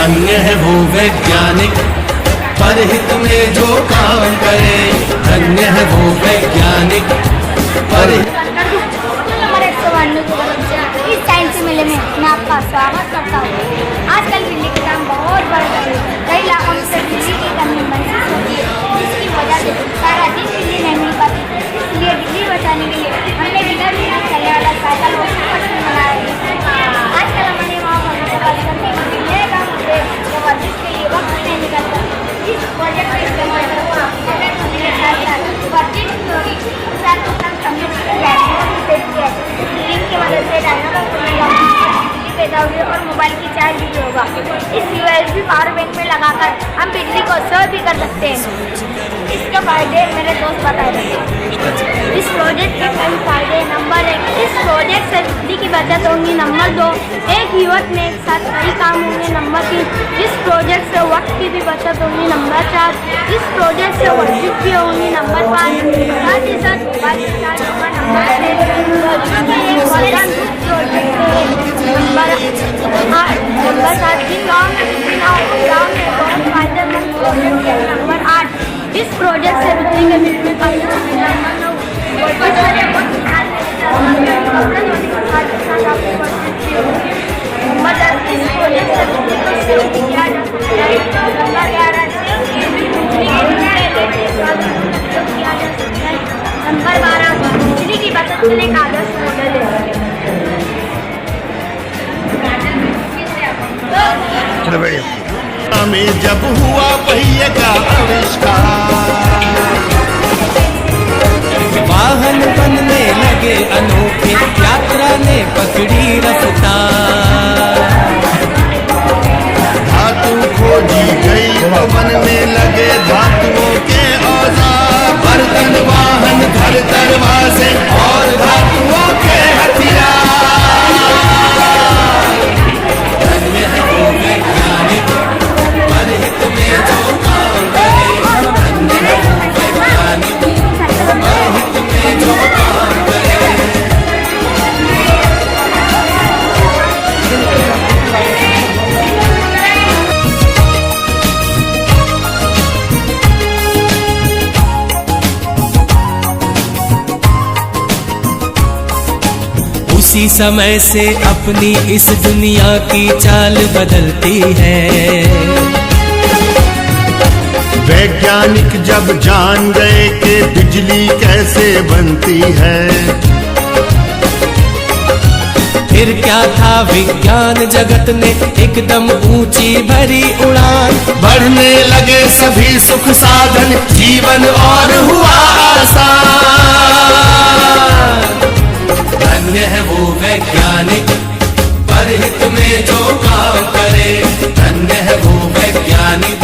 धन्य है वो वैज्ञानिक परहित में जो काम करे। धन्य है वो वैज्ञानिक परहित। नंबर 192 इस साइंस मेले में मैं आपका स्वागत करता हूँ। आजकल बिजली की दाम बहुत बढ़ गई है। कई लाखों से बिजली की कमी महसूस होती है, जिसकी वजह से सारा दिन बिजली नहीं मिल पाती। इसलिए बिजली बचाने के लिए हमने बिना चलने वाला साइकिल बनाया है। आजकल हमारे वहाँ नए काम होते हैं तो वर्जिश के लिए वक्त नहीं निकलता। इस प्रोजेक्ट का इस्तेमाल की मदद से पैदा हुई और मोबाइल की चार्ज भी होगा। इस USB पावर बैंक में लगाकर हम बिजली को सेव भी कर सकते हैं। इसके फायदे मेरे दोस्त बता रहे हैं। इस प्रोजेक्ट के कई फायदे। नंबर 1, इस प्रोजेक्ट से बिजली की बचत होगी। नंबर 2, एक युवक में एक साथ कई काम होंगे। नंबर 3, इस प्रोजेक्ट से वक्त की भी बचत होगी। नंबर 4, इस प्रोजेक्ट से वर्जिश भी होगी। नंबर 5, साथ ही साथ मोबाइल की चार्ज होगा। नंबर 8, इस प्रोजेक्ट से बिजली के बिल में कमी होगी। नंबर 12, बिजली की बचत के लिए आदर्श मॉडल है। में जब हुआ पहिए का आविष्कार, वाहन बनने लगे अनोखे, यात्रा ने पकड़ी रफ्तार। धातु खोजी गई तो बनने लगे धातुओं के औजार। बर्तन वाहन घर दरवाजे और धातुओं के हथियार। धन्य है वो वैज्ञानिक परहित में जो काम करे। धन्य है वो वैज्ञानिक परहित में जो काम करे। उसी समय से अपनी इस दुनिया की चाल बदलती है। वैज्ञानिक जब जान गए कि बिजली कैसे बनती है, फिर क्या था विज्ञान जगत ने एकदम ऊंची भरी उड़ान। बढ़ने लगे सभी सुख साधन, जीवन और हुआ आसान। धन्य है वो वैज्ञानिक परहित में जो काम करे। धन्य है वो वैज्ञानिक